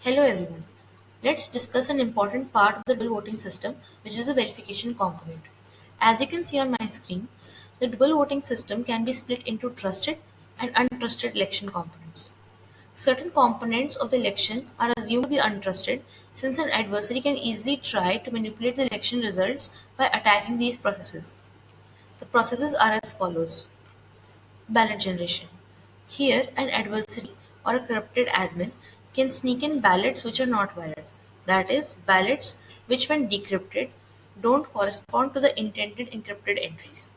Hello everyone. Let's discuss an important part of the dual voting system, which is the verification component. As you can see on my screen, the dual voting system can be split into trusted and untrusted election components. Certain components of the election are assumed to be untrusted since an adversary can easily try to manipulate the election results by attacking these processes. The processes are as follows. Ballot generation. Here, an adversary or a corrupted admin can sneak in ballots which are not valid. That is, ballots which, when decrypted, don't correspond to the intended encrypted entries.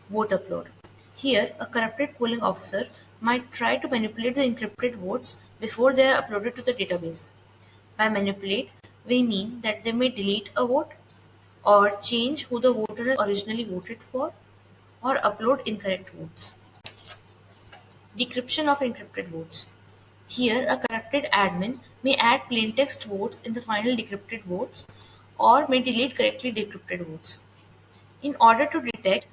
Vote upload. Here, a corrupted polling officer might try to manipulate the encrypted votes before they are uploaded to the database. By manipulate, we mean that they may delete a vote, or change who the voter has originally voted for, or upload incorrect votes. Decryption of encrypted votes. Here, a corrupted admin may add plaintext votes in the final decrypted votes or may delete correctly decrypted votes. In order to detect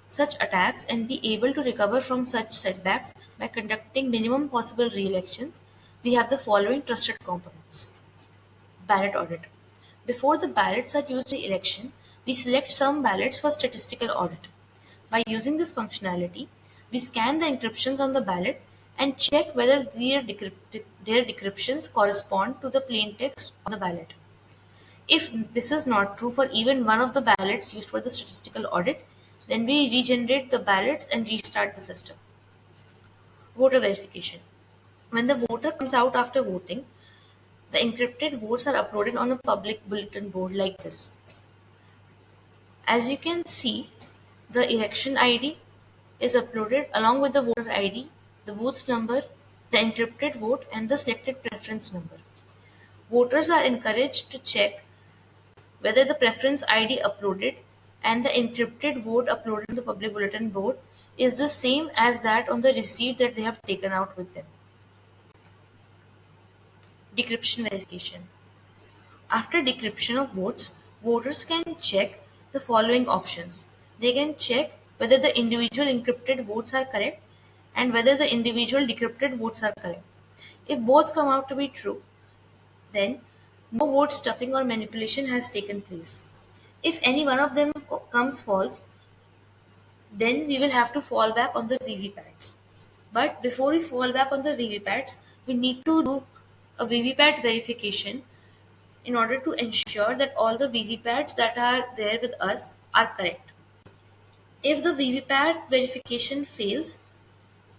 such attacks and be able to recover from such setbacks by conducting minimum possible re-elections, we have the following trusted components. Ballot audit. Before the ballots are used in the election, we select some ballots for statistical audit. By using this functionality, we scan the encryptions on the ballot and check whether their decryptions correspond to the plain text on the ballot. If this is not true for even one of the ballots used for the statistical audit, then we regenerate the ballots and restart the system. Voter verification. When the voter comes out after voting, the encrypted votes are uploaded on a public bulletin board like this. As you can see, the election ID is uploaded along with the voter ID, the booth number, the encrypted vote, and the selected preference number. Voters are encouraged to check whether the preference ID uploaded and the encrypted vote uploaded in the public bulletin board is the same as that on the receipt that they have taken out with them. Decryption verification. After decryption of votes, voters can check the following options. They can check whether the individual encrypted votes are correct and whether the individual decrypted votes are correct. If both come out to be true, then no vote stuffing or manipulation has taken place. If any one of them comes false, then we will have to fall back on the VVPATs. But before we fall back on the VVPATs, we need to do a VVPAT verification in order to ensure that all the VVPATs that are there with us are correct. If the VVPAT verification fails,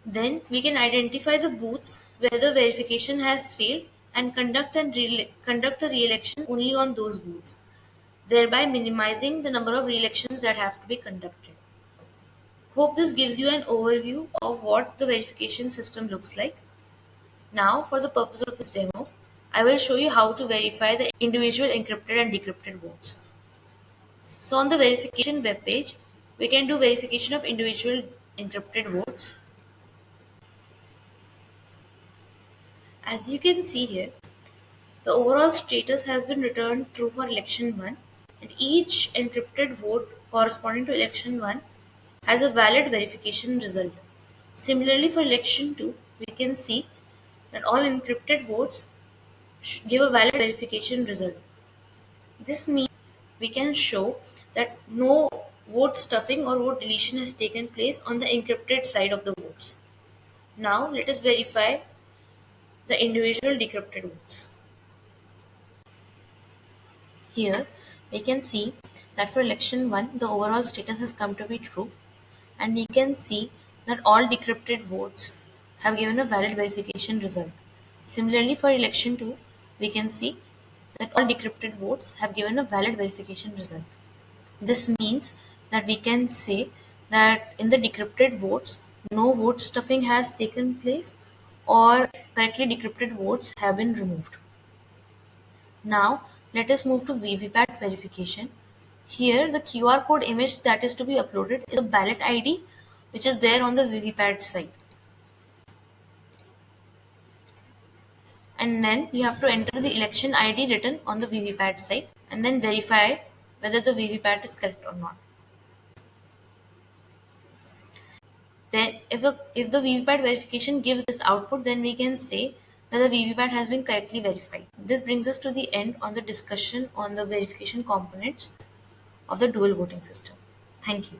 then we can identify the booths where the verification has failed and conduct a re-election only on those booths, thereby minimizing the number of re-elections that have to be conducted. Hope this gives you an overview of what the verification system looks like. Now, for the purpose of this demo, I will show you how to verify the individual encrypted and decrypted votes. So on the verification web page, we can do verification of individual encrypted votes. As you can see here, the overall status has been returned true for election 1 and each encrypted vote corresponding to election 1 has a valid verification result. Similarly for election 2, we can see that all encrypted votes give a valid verification result. This means we can show that no vote stuffing or vote deletion has taken place on the encrypted side of the votes. Now let us verify the individual decrypted votes. Here we can see that for election 1 the overall status has come to be true, and we can see that all decrypted votes have given a valid verification result. Similarly for election 2, we can see that all decrypted votes have given a valid verification result. This means that we can say that in the decrypted votes, no vote stuffing has taken place or correctly decrypted votes have been removed. Now, let us move to VVPAT verification. Here, the QR code image that is to be uploaded is a ballot ID which is there on the VVPAT site. And then you have to enter the election ID written on the VVPAT site and then verify whether the VVPAT is correct or not. Then if the VVPAT verification gives this output, then we can say that the VVPAT has been correctly verified. This brings us to the end on the discussion on the verification components of the dual voting system. Thank you.